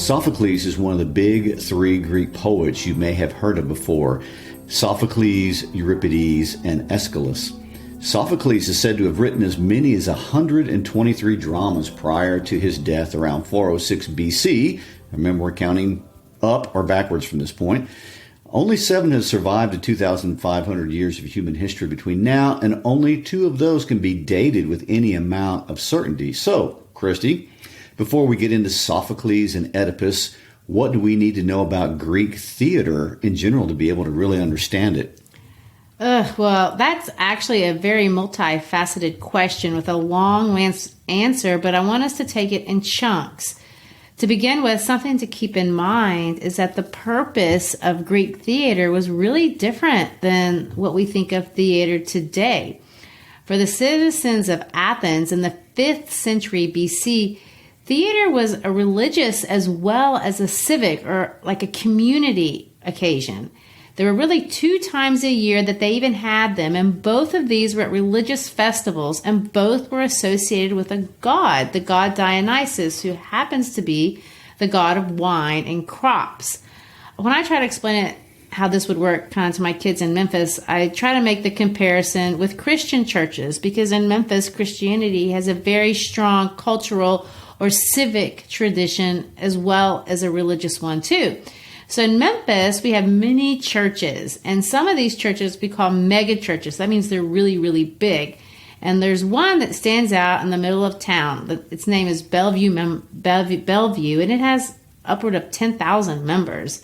Sophocles is one of the big three Greek poets you may have heard of before: Sophocles, Euripides, and Aeschylus. Sophocles is said to have written as many as 123 dramas prior to his death around 406 BC. Remember, we're counting up or backwards from this point. Only 7 have survived the 2,500 years of human history between now, and only 2 of those can be dated with any amount of certainty. So, Christy, before we get into Sophocles and Oedipus, what do we need to know about Greek theater in general to be able to really understand it? Well, that's actually a very multifaceted question with a long answer, but I want us to take it in chunks. To begin with, something to keep in mind is that the purpose of Greek theater was really different than what we think of theater today. For the citizens of Athens in the 5th century BC, theater was a religious as well as a civic or like a community occasion. There were really 2 times a year that they even had them, and both of these were at religious festivals, and both were associated with a god, the god Dionysus, who happens to be the god of wine and crops. When I try to explain it, how this would work kind of to my kids in Memphis, I try to make the comparison with Christian churches, because in Memphis, Christianity has a very strong cultural or civic tradition as well as a religious one too. So in Memphis, we have many churches, and some of these churches we call mega churches. That means they're really, really big. And there's one that stands out in the middle of town. Its name is Bellevue, and it has upward of 10,000 members.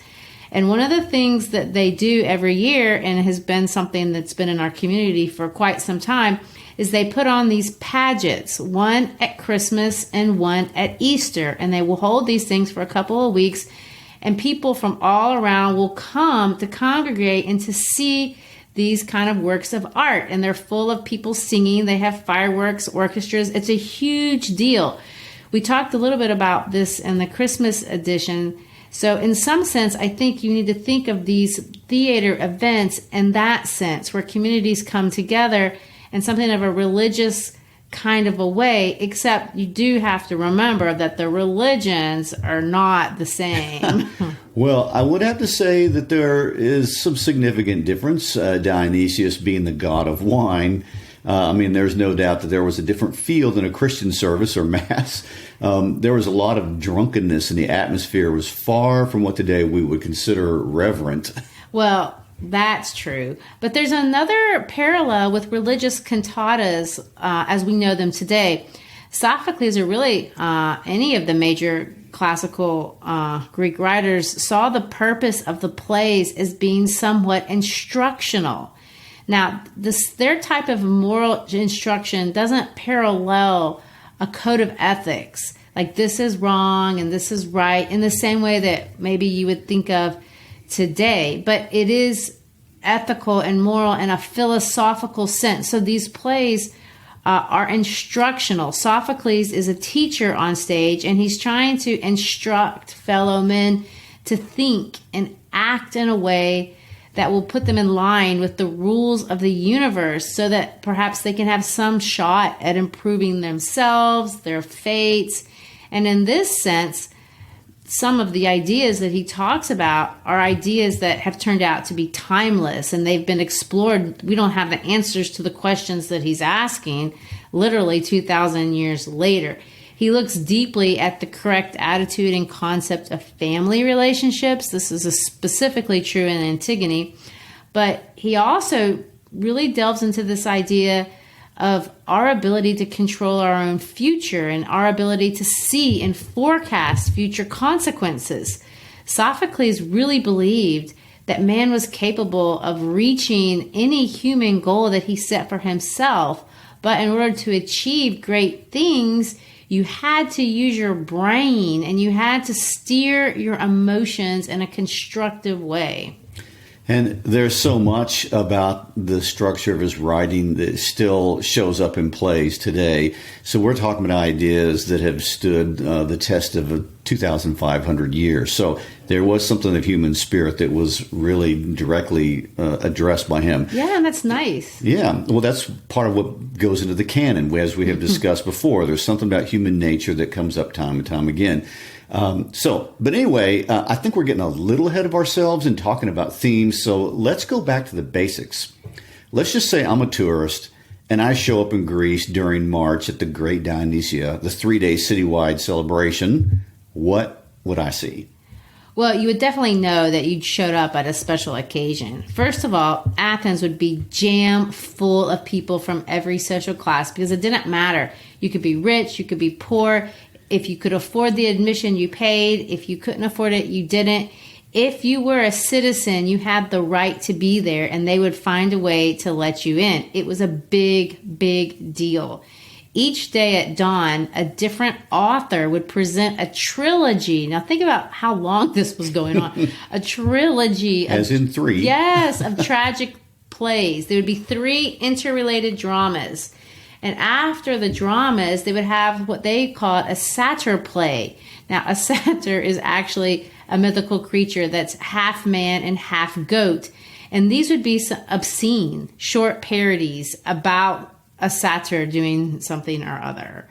And one of the things that they do every year, and has been something that's been in our community for quite some time, is they put on these pageants, one at Christmas and one at Easter. And they will hold these things for a couple of weeks, and people from all around will come to congregate and to see these kind of works of art. And they're full of people singing. They have fireworks, orchestras. It's a huge deal. We talked a little bit about this in the Christmas edition. So in some sense, I think you need to think of these theater events in that sense, where communities come together in something of a religious kind of a way, except you do have to remember that the religions are not the same. Well, I would have to say that there is some significant difference. Dionysius being the god of wine, there's no doubt that there was a different feel than a Christian service or mass. There was a lot of drunkenness, and the atmosphere was far from what today we would consider reverent. Well, that's true. But there's another parallel with religious cantatas as we know them today. Sophocles, or really any of the major classical Greek writers, saw the purpose of the plays as being somewhat instructional. Now, their type of moral instruction doesn't parallel a code of ethics, like this is wrong and this is right, in the same way that maybe you would think of today, but it is ethical and moral in a philosophical sense. So these plays are instructional. Sophocles is a teacher on stage, and he's trying to instruct fellow men to think and act in a way that will put them in line with the rules of the universe, so that perhaps they can have some shot at improving themselves, their fates. And in this sense, some of the ideas that he talks about are ideas that have turned out to be timeless, and they've been explored. We don't have the answers to the questions that he's asking literally 2,000 years later. He looks deeply at the correct attitude and concept of family relationships. This is specifically true in Antigone, but he also really delves into this idea of our ability to control our own future and our ability to see and forecast future consequences. Sophocles really believed that man was capable of reaching any human goal that he set for himself, but in order to achieve great things, you had to use your brain and you had to steer your emotions in a constructive way. And there's so much about the structure of his writing that still shows up in plays today. So we're talking about ideas that have stood the test of 2,500 years. So There was something of human spirit that was really directly addressed by him. Yeah, and that's nice. Yeah, well, that's part of what goes into the canon, as we have discussed before. There's something about human nature that comes up time and time again. But anyway, I think we're getting a little ahead of ourselves in talking about themes. So let's go back to the basics. Let's just say I'm a tourist and I show up in Greece during March at the Great Dionysia, the 3-day citywide celebration. What would I see? Well, you would definitely know that you'd showed up at a special occasion. First of all, Athens would be jam full of people from every social class because it didn't matter. You could be rich, you could be poor. If you could afford the admission, you paid. If you couldn't afford it, you didn't. If you were a citizen, you had the right to be there, and they would find a way to let you in. It was a big, big deal. Each day at dawn, a different author would present a trilogy. Now, think about how long this was going on. A trilogy. As in 3. Yes, of tragic plays. There would be 3 interrelated dramas. And after the dramas, they would have what they called a satyr play. Now, a satyr is actually a mythical creature that's half man and half goat. And these would be some obscene, short parodies about a satyr doing something or other.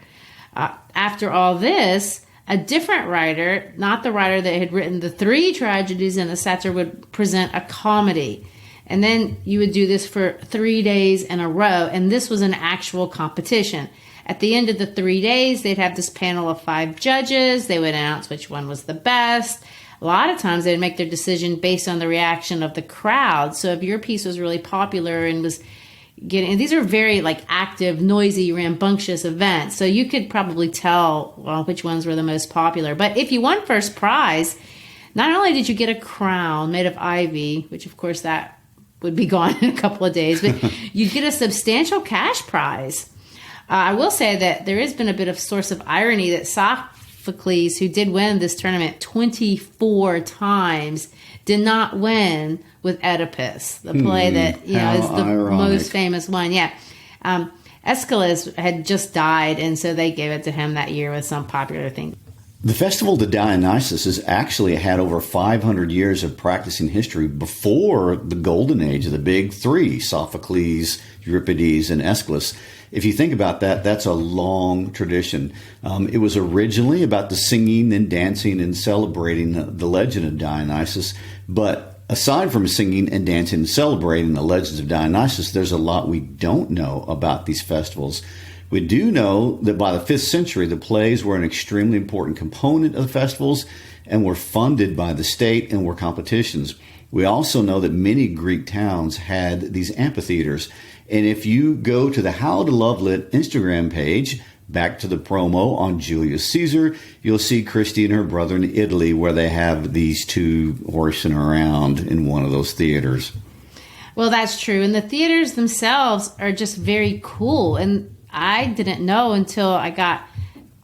After all this, a different writer, not the writer that had written the 3 tragedies and the satyr, would present a comedy. And then you would do this for 3 days in a row. And this was an actual competition. At the end of the 3 days, they'd have this panel of 5 judges. They would announce which one was the best. A lot of times they'd make their decision based on the reaction of the crowd. So if your piece was really popular and was getting, and these are very like active, noisy, rambunctious events. So you could probably tell which ones were the most popular. But if you won first prize, not only did you get a crown made of ivy, which of course that would be gone in a couple of days, but you'd get a substantial cash prize. I will say that there has been a bit of source of irony that Sophocles, who did win this tournament 24 times, did not win with Oedipus, the play that is the most famous one. Yeah. Aeschylus had just died, and so they gave it to him that year with some popular thing. The festival to Dionysus has actually had over 500 years of practicing history before the golden age of the big 3, Sophocles, Euripides, and Aeschylus. If you think about that, that's a long tradition. It was originally about the singing and dancing and celebrating the legend of Dionysus. But aside from singing and dancing and celebrating the legends of Dionysus, there's a lot we don't know about these festivals. We do know that by the 5th century, the plays were an extremely important component of the festivals and were funded by the state and were competitions. We also know that many Greek towns had these amphitheaters. And if you go to the How to Love Lit Instagram page, back to the promo on Julius Caesar, you'll see Christy and her brother in Italy where they have these 2 horsing around in one of those theaters. Well, that's true. And the theaters themselves are just very cool. And I didn't know until I got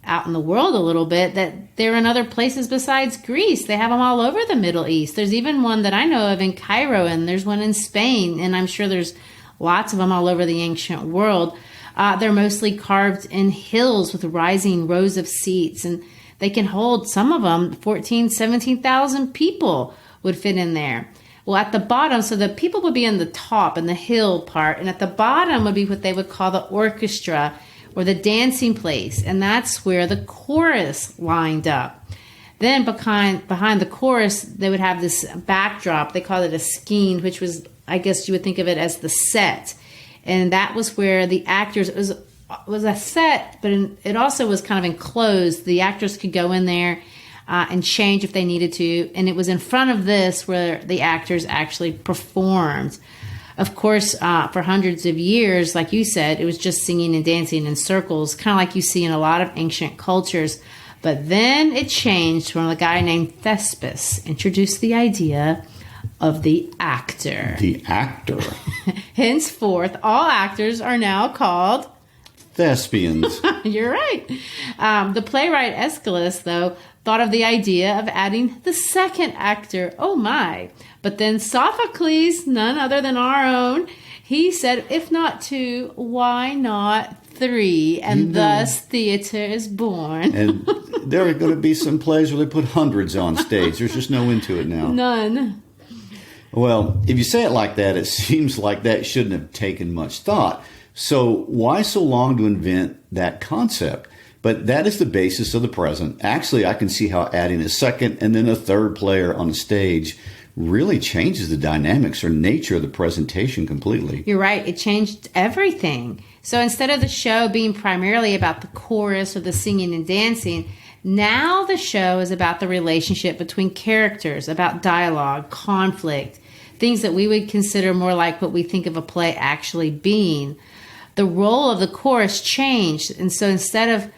out in the world a little bit that they're in other places besides Greece. They have them all over the Middle East. There's even one that I know of in Cairo, and there's one in Spain, and I'm sure there's lots of them all over the ancient world. They're mostly carved in hills with rising rows of seats, and they can hold, some of them, 14,000, 17,000 people would fit in there. Well, at the bottom, so the people would be in the top, in the hill part, and at the bottom would be what they would call the orchestra or the dancing place, and that's where the chorus lined up. Then behind the chorus, they would have this backdrop. They called it a skene, which was, I guess you would think of it as the set. And that was where the actors, it was a set, but it also was kind of enclosed. The actors could go in there and change if they needed to. And it was in front of this where the actors actually performed. Of course, for hundreds of years, like you said, it was just singing and dancing in circles, kind of like you see in a lot of ancient cultures. But then it changed when a guy named Thespis introduced the idea of the actor. The actor. Henceforth, all actors are now called thespians. You're right. The playwright Aeschylus, though, thought of the idea of adding the second actor. Oh my. But then Sophocles, none other than our own, He said, if not 2, why not 3? And thus theater is born. And there are going to be some plays where they put hundreds on stage. There's just no end to it now. None. Well, if you say it like that, it seems like that shouldn't have taken much thought. So why so long to invent that concept? But that is the basis of the present. Actually, I can see how adding a second and then a third player on the stage really changes the dynamics or nature of the presentation completely. You're right. It changed everything. So instead of the show being primarily about the chorus or the singing and dancing, now the show is about the relationship between characters, about dialogue, conflict, things that we would consider more like what we think of a play actually being. The role of the chorus changed. And so instead of,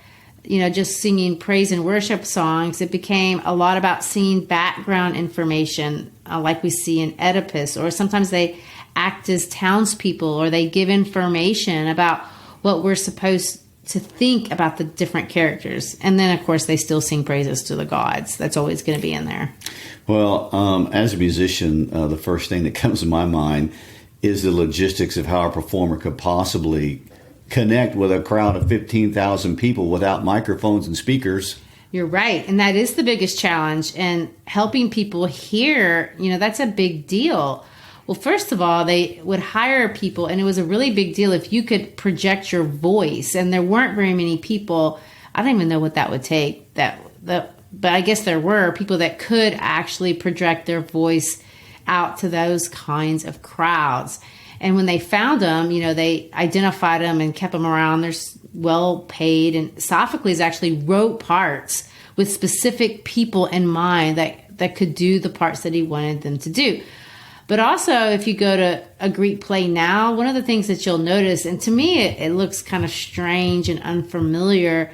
just singing praise and worship songs, it became a lot about seeing background information like we see in Oedipus, or sometimes they act as townspeople, or they give information about what we're supposed to think about the different characters. And then, of course, they still sing praises to the gods. That's always going to be in there. Well, as a musician, the first thing that comes to my mind is the logistics of how a performer could possibly connect with a crowd of 15,000 people without microphones and speakers. You're right. And that is the biggest challenge. And helping people hear, that's a big deal. Well, first of all, they would hire people, and it was a really big deal if you could project your voice. And there weren't very many people. I don't even know what that would take. But I guess there were people that could actually project their voice out to those kinds of crowds. And when they found them, they identified them and kept them around. They're well paid. And Sophocles actually wrote parts with specific people in mind that could do the parts that he wanted them to do. But also, if you go to a Greek play now, one of the things that you'll notice, and to me it looks kind of strange and unfamiliar,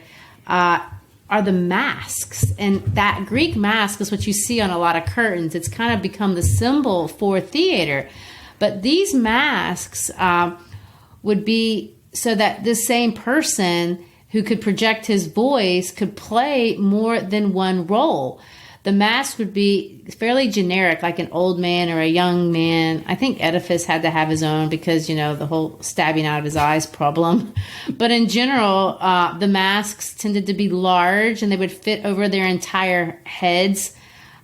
are the masks. And that Greek mask is what you see on a lot of curtains. It's kind of become the symbol for theater. But these masks would be so that this same person who could project his voice could play more than one role. The mask would be fairly generic, like an old man or a young man. I think Oedipus had to have his own because, the whole stabbing out of his eyes problem. But in general, the masks tended to be large and they would fit over their entire heads.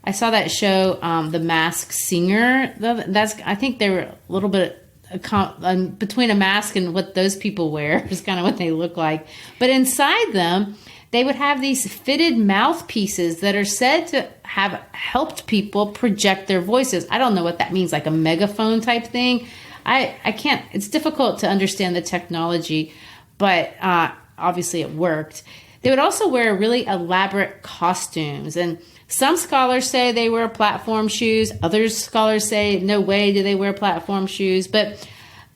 I saw that show, The Masked Singer. I think they were a little bit between a mask and what those people wear is kind of what they look like. But inside them, they would have these fitted mouthpieces that are said to have helped people project their voices. I don't know what that means, like a megaphone type thing. I can't, it's difficult to understand the technology, but obviously it worked. They would also wear really elaborate costumes, and some scholars say they wear platform shoes. Other scholars say no way do they wear platform shoes. But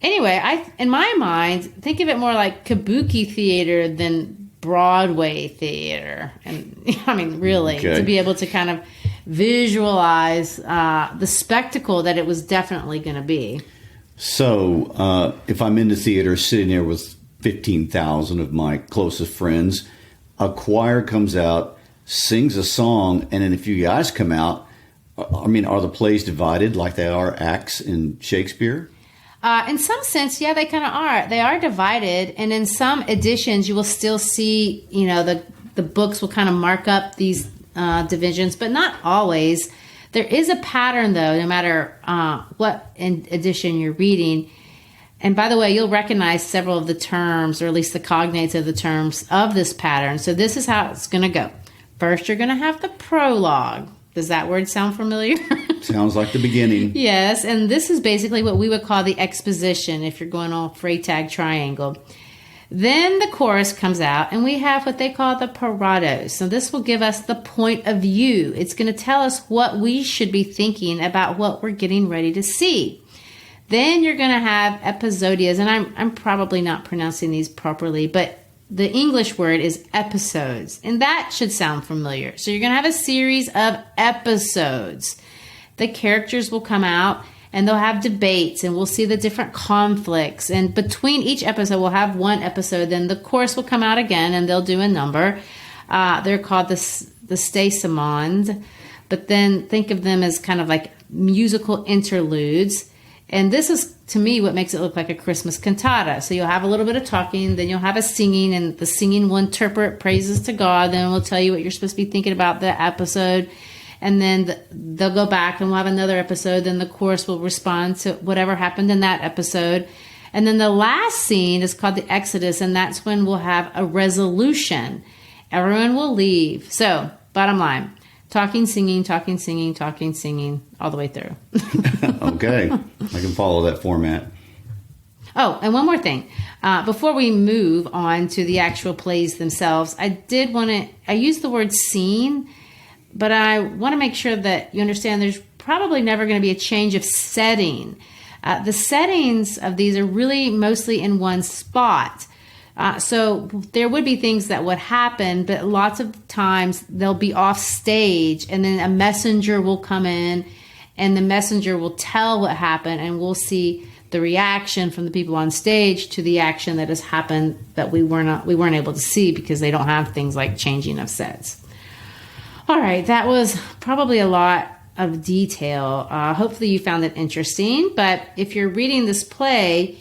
anyway, in my mind, think of it more like kabuki theater than Broadway theater. And I mean, really, to be able to kind of visualize the spectacle that it was definitely going to be. So if I'm in the theater sitting there with 15,000 of my closest friends, a choir comes out, sings a song, and then a few guys come out. I mean, are the plays divided like they are acts in Shakespeare? In some sense, yeah, they kind of are. They are divided, and in some editions, you will still see, the books will kind of mark up these divisions, but not always. There is a pattern, though, no matter what edition you're reading. And by the way, you'll recognize several of the terms, or at least the cognates of the terms of this pattern. So this is how it's going to go. First, you're going to have the prologue. Does that word sound familiar? Sounds like the beginning. Yes, and this is basically what we would call the exposition if you're going all Freytag triangle. Then the chorus comes out, and we have what they call the parados. So this will give us the point of view. It's going to tell us what we should be thinking about what we're getting ready to see. Then you're going to have episodias, and I'm probably not pronouncing these properly, but the English word is episodes, and that should sound familiar. So you're going to have a series of episodes. The characters will come out, and they'll have debates, and we'll see the different conflicts. And between each episode, we'll have one episode. Then the chorus will come out again, and they'll do a number. They're called the stasimond, but then think of them as kind of like musical interludes. And this is, to me, what makes it look like a Christmas cantata. So you'll have a little bit of talking, then you'll have a singing, and the singing will interpret praises to God. Then we'll tell you what you're supposed to be thinking about the episode. And then they'll go back and we'll have another episode. Then the chorus will respond to whatever happened in that episode. And then the last scene is called the Exodus, and that's when we'll have a resolution. Everyone will leave. So, bottom line, talking, singing, all the way through. Okay. I can follow that format. Oh, and one more thing. Before we move on to the actual plays themselves, I use the word scene, but I want to make sure that you understand there's probably never going to be a change of setting. The settings of these are really mostly in one spot. So there would be things that would happen, but lots of times they'll be off stage, and then a messenger will come in, and the messenger will tell what happened, and we'll see the reaction from the people on stage to the action that has happened that we weren't able to see because they don't have things like changing of sets. All right, that was probably a lot of detail. Hopefully you found it interesting, but if you're reading this play,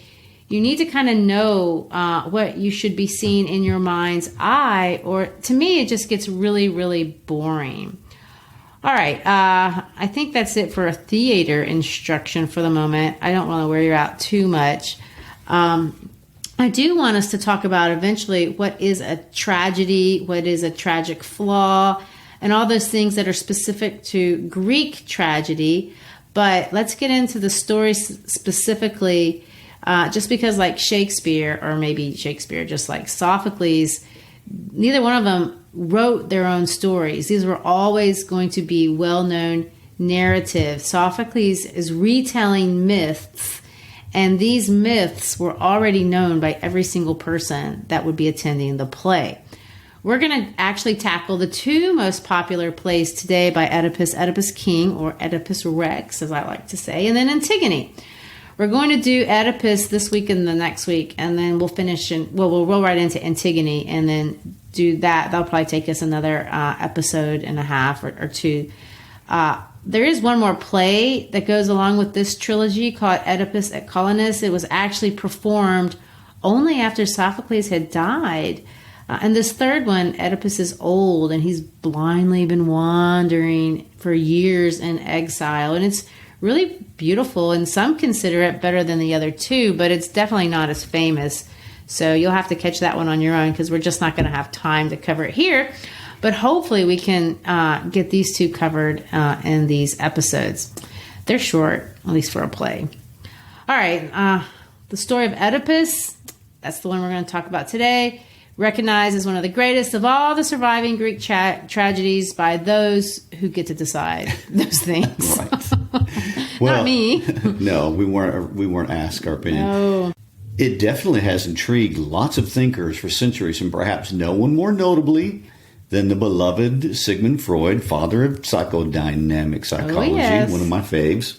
you need to kind of know what you should be seeing in your mind's eye, or to me, it just gets really, really boring. All right, I think that's it for a theater instruction for the moment. I don't want to wear you out too much. I do want us to talk about eventually what is a tragedy, what is a tragic flaw, and all those things that are specific to Greek tragedy. But let's get into the stories specifically, just because like Shakespeare, or maybe Shakespeare, just like Sophocles, neither one of them wrote their own stories. These were always going to be well-known narratives. Sophocles is retelling myths, and these myths were already known by every single person that would be attending the play. We're going to actually tackle the two most popular plays today by Oedipus, Oedipus King, or Oedipus Rex, as I like to say, and then Antigone. We're going to do Oedipus this week and the next week, and then we'll finish, we'll roll right into Antigone, and then do that. That'll probably take us another episode and a half or two. There is one more play that goes along with this trilogy called Oedipus at Colonus. It was actually performed only after Sophocles had died. And this third one, Oedipus is old, and he's blindly been wandering for years in exile. And it's really beautiful, and some consider it better than the other two, but it's definitely not as famous. So you'll have to catch that one on your own, because we're just not going to have time to cover it here. But hopefully we can get these two covered in these episodes. They're short, at least for a play. All right, the story of Oedipus, that's the one we're going to talk about today. Recognized as one of the greatest of all the surviving Greek tragedies by those who get to decide those things. Right. Not me. No, we weren't asked our opinion. No. It definitely has intrigued lots of thinkers for centuries, and perhaps no one more notably than the beloved Sigmund Freud, father of psychodynamic psychology, yes. One of my faves.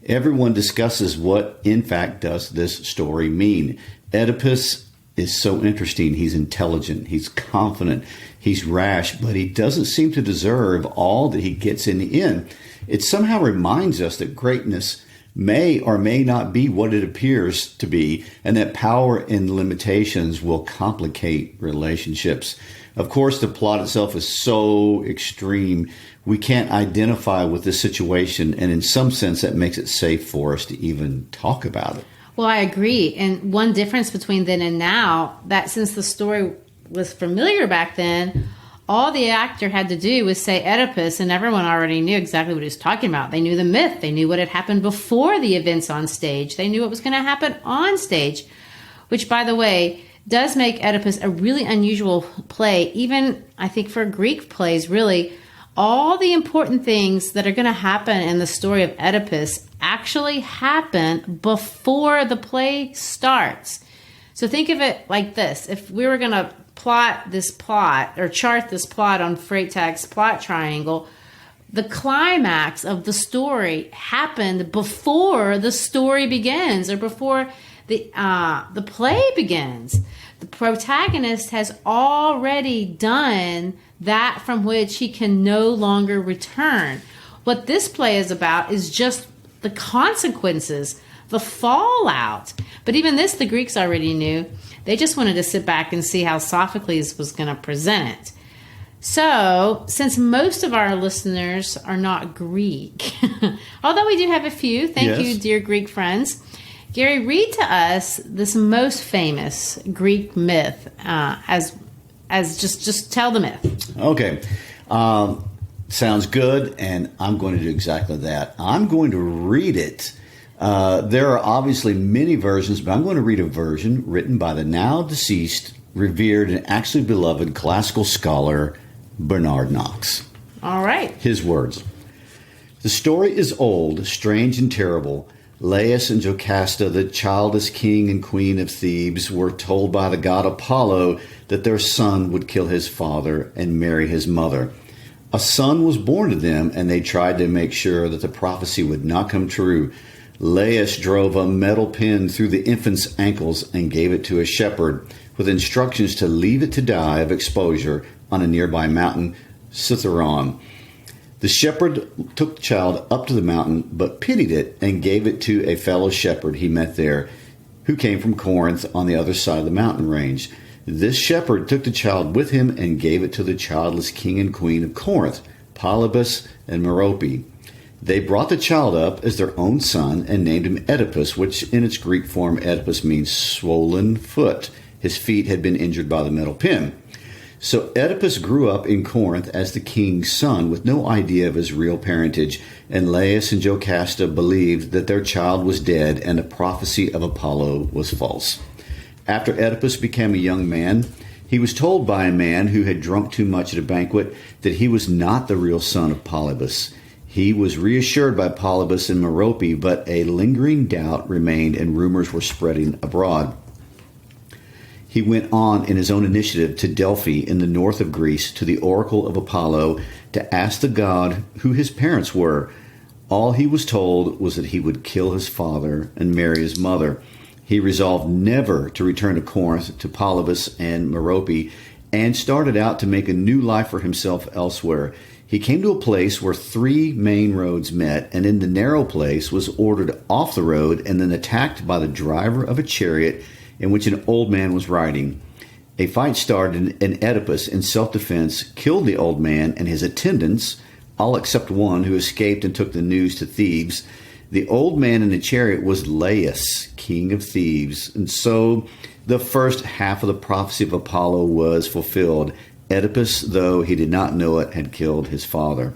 Everyone discusses what, in fact, does this story mean. Oedipus is so interesting. He's intelligent, he's confident, he's rash, but he doesn't seem to deserve all that he gets in the end. It somehow reminds us that greatness may or may not be what it appears to be, and that power and limitations will complicate relationships. Of course, the plot itself is so extreme, we can't identify with this situation, and in some sense that makes it safe for us to even talk about it. Well, I agree. And one difference between then and now, that since the story was familiar back then, all the actor had to do was say Oedipus, and everyone already knew exactly what he was talking about. They knew the myth. They knew what had happened before the events on stage. They knew what was going to happen on stage, which, by the way, does make Oedipus a really unusual play, even, I think, for Greek plays, really. All the important things that are going to happen in the story of Oedipus actually happen before the play starts. So think of it like this. If we were going to plot this plot or chart this plot on Freytag's plot triangle, the climax of the story happened before the story begins, or before the play begins. The protagonist has already done that from which he can no longer return. What this play is about is just the consequences the fallout. But even this, the Greeks already knew. They just wanted to sit back and see how Sophocles was going to present it. So, since most of our listeners are not Greek, although we do have a few, thank you, dear Greek friends, Gary, read to us this most famous Greek myth as just tell the myth. Okay. Sounds good, and I'm going to do exactly that. I'm going to read it. There are obviously many versions, but I'm going to read a version written by the now deceased, revered, and actually beloved classical scholar Bernard Knox. All right. His words. The story is old, strange, and terrible. Laius and Jocasta, the childless king and queen of Thebes, were told by the god Apollo that their son would kill his father and marry his mother. A son was born to them, and they tried to make sure that the prophecy would not come true. Laius drove a metal pin through the infant's ankles and gave it to a shepherd, with instructions to leave it to die of exposure on a nearby mountain, Cithaeron. The shepherd took the child up to the mountain, but pitied it and gave it to a fellow shepherd he met there, who came from Corinth on the other side of the mountain range. This shepherd took the child with him and gave it to the childless king and queen of Corinth, Polybus and Merope. They brought the child up as their own son and named him Oedipus, which in its Greek form, Oedipus means swollen foot. His feet had been injured by the metal pin. So Oedipus grew up in Corinth as the king's son with no idea of his real parentage, and Laius and Jocasta believed that their child was dead and the prophecy of Apollo was false. After Oedipus became a young man, he was told by a man who had drunk too much at a banquet that he was not the real son of Polybus. He was reassured by Polybus and Merope, but a lingering doubt remained and rumors were spreading abroad. He went on in his own initiative to Delphi in the north of Greece to the oracle of Apollo to ask the god who his parents were. All he was told was that he would kill his father and marry his mother. He resolved never to return to Corinth to Polybus and Merope and started out to make a new life for himself elsewhere. He came to a place where three main roads met, and in the narrow place was ordered off the road and then attacked by the driver of a chariot in which an old man was riding. A fight started, and Oedipus, in self-defense, killed the old man and his attendants, all except one who escaped and took the news to Thebes. The old man in the chariot was Laius, king of Thebes, and so the first half of the prophecy of Apollo was fulfilled. Oedipus, though he did not know it, had killed his father.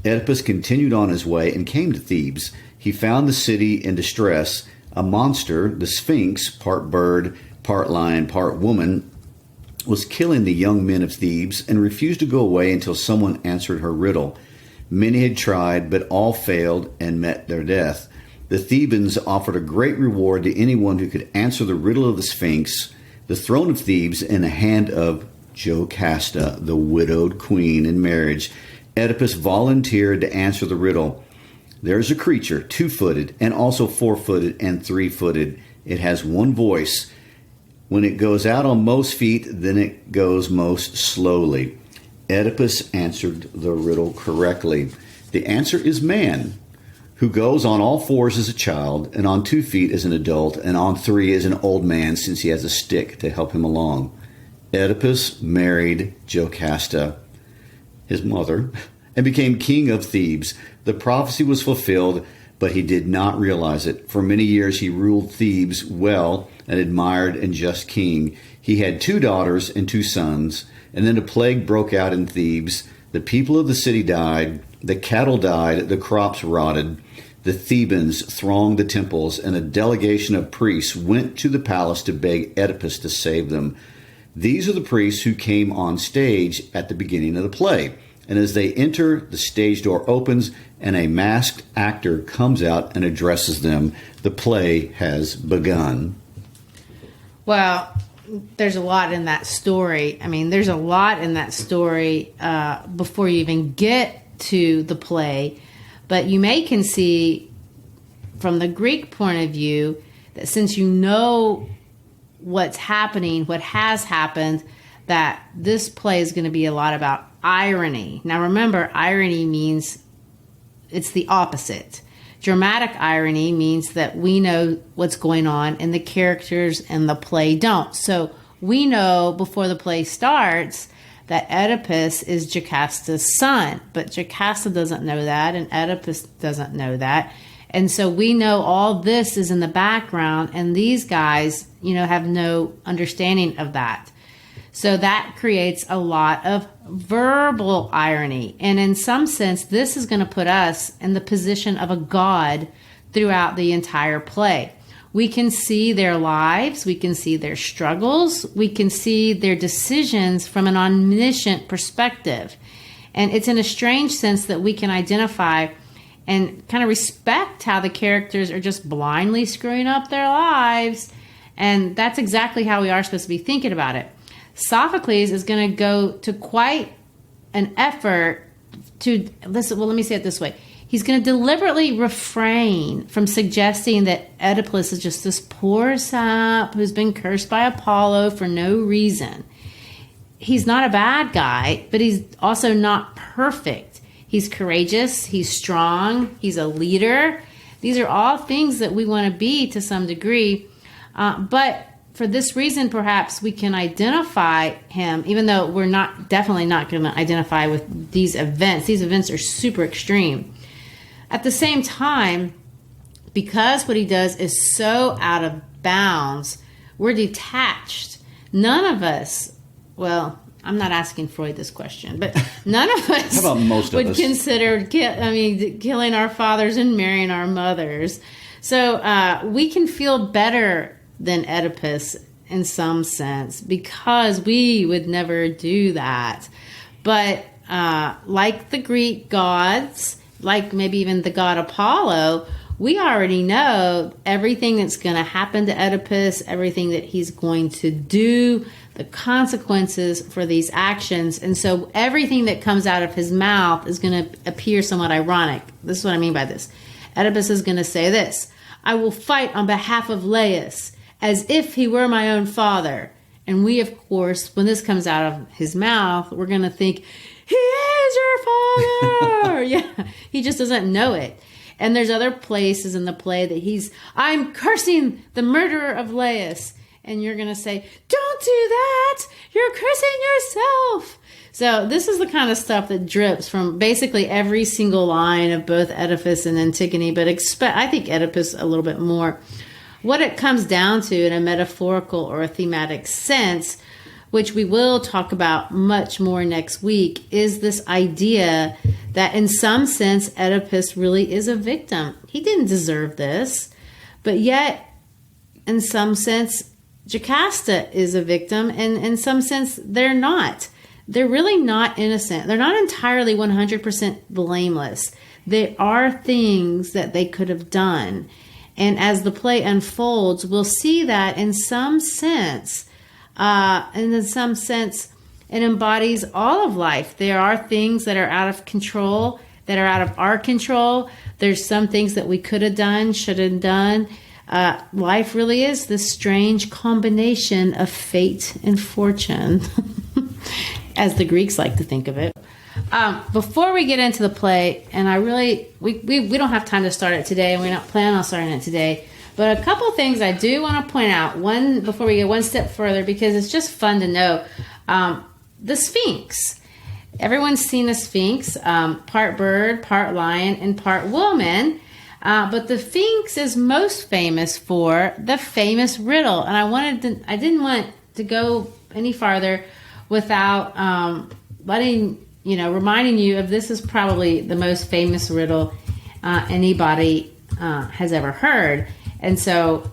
Oedipus continued on his way and came to Thebes. He found the city in distress. A monster, the Sphinx, part bird, part lion, part woman, was killing the young men of Thebes and refused to go away until someone answered her riddle. Many had tried, but all failed and met their death. The Thebans offered a great reward to anyone who could answer the riddle of the Sphinx, the throne of Thebes, in the hand of Jocasta, the widowed queen, in marriage. Oedipus volunteered to answer the riddle. There is a creature, 2-footed, and also 4-footed and 3-footed. It has one voice. When it goes out on most feet, then it goes most slowly. Oedipus answered the riddle correctly. The answer is man, who goes on all fours as a child, and on 2 feet as an adult, and on 3 as an old man, since he has a stick to help him along. Oedipus married Jocasta, his mother, and became king of Thebes. The prophecy was fulfilled, but he did not realize it. For many years he ruled Thebes well, an admired and just king. He had 2 daughters and 2 sons, and then a plague broke out in Thebes. The people of the city died, the cattle died, the crops rotted. The Thebans thronged the temples, and a delegation of priests went to the palace to beg Oedipus to save them. These are the priests who came on stage at the beginning of the play. And as they enter, the stage door opens, and a masked actor comes out and addresses them. The play has begun. Well, there's a lot in that story. I mean, there's a lot in that story before you even get to the play. But you can see from the Greek point of view that since you know what's happening, what has happened, that this play is going to be a lot about irony. Now remember, irony means it's the opposite. Dramatic irony means that we know what's going on and the characters in the play don't. So we know before the play starts that Oedipus is Jocasta's son, but Jocasta doesn't know that and Oedipus doesn't know that. And so we know all this is in the background, and these guys, have no understanding of that. So that creates a lot of verbal irony. And in some sense, this is going to put us in the position of a god throughout the entire play. We can see their lives, we can see their struggles, we can see their decisions from an omniscient perspective. And it's in a strange sense that we can identify and kind of respect how the characters are just blindly screwing up their lives. And that's exactly how we are supposed to be thinking about it. Sophocles is going to go to quite an effort to, let me say it this way. He's going to deliberately refrain from suggesting that Oedipus is just this poor sap who's been cursed by Apollo for no reason. He's not a bad guy, but he's also not perfect. He's courageous, he's strong, he's a leader. These are all things that we want to be to some degree. But for this reason, perhaps we can identify him, even though we're definitely not going to identify with these events. These events are super extreme. At the same time, because what he does is so out of bounds, we're detached. None of us, well, I'm not asking Freud this question, but none of us How about most of would us? consider killing our fathers and marrying our mothers. So we can feel better than Oedipus in some sense because we would never do that. But like the Greek gods, like maybe even the god Apollo, we already know everything that's going to happen to Oedipus, everything that he's going to do, the consequences for these actions. And so everything that comes out of his mouth is going to appear somewhat ironic. This is what I mean by this. Oedipus is going to say this: I will fight on behalf of Laius as if he were my own father. And we, of course, when this comes out of his mouth, we're going to think, he is your father. Yeah, he just doesn't know it. And there's other places in the play that I'm cursing the murderer of Laius. And you're going to say, don't do that. You're cursing yourself. So this is the kind of stuff that drips from basically every single line of both Oedipus and Antigone, but I think Oedipus a little bit more. What it comes down to in a metaphorical or a thematic sense, which we will talk about much more next week, is this idea that in some sense, Oedipus really is a victim. He didn't deserve this, but yet in some sense, Jocasta is a victim, and in some sense, they're not. They're really not innocent. They're not entirely 100% blameless. There are things that they could have done. And as the play unfolds, we'll see that in some sense, it embodies all of life. There are things that are out of control, that are out of our control. There's some things that we could have done, should have done. Life really is this strange combination of fate and fortune, as the Greeks like to think of it. Before we get into the play, and we don't have time to start it today, and we're not planning on starting it today, but a couple things I do want to point out. One, before we get one step further, because it's just fun to know, the Sphinx. Everyone's seen the Sphinx, part bird, part lion, and part woman. But the Sphinx is most famous for the famous riddle. And I didn't want to go any farther without reminding you of this is probably the most famous riddle anybody has ever heard. And so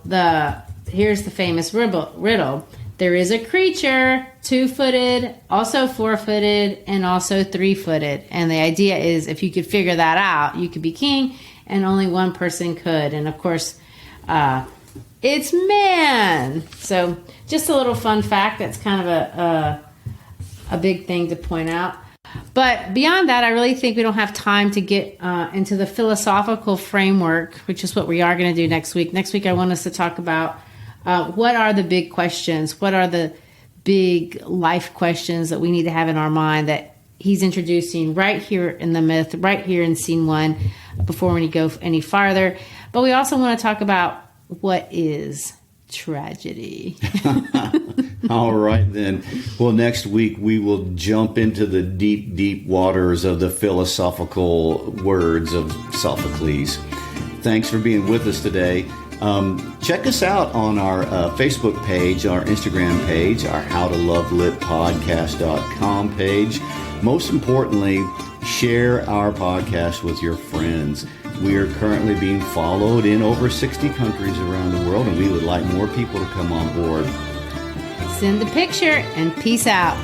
here's the famous riddle. There is a creature, 2-footed, also 4-footed, and also 3-footed. And the idea is if you could figure that out, you could be king, and only one person could. And of course, it's man. So just a little fun fact. That's kind of a big thing to point out. But beyond that, I really think we don't have time to get into the philosophical framework, which is what we are going to do next week. Next week, I want us to talk about what are the big questions? What are the big life questions that we need to have in our mind that he's introducing right here in the myth, right here in scene 1, before we go any farther. But we also want to talk about what is tragedy. All right, then. Well, next week we will jump into the deep, deep waters of the philosophical words of Sophocles. Thanks for being with us today. Check us out on our Facebook page, our Instagram page, our howtolovelitpodcast.com page. Most importantly, share our podcast with your friends. We are currently being followed in over 60 countries around the world, and we would like more people to come on board. Send the picture and peace out.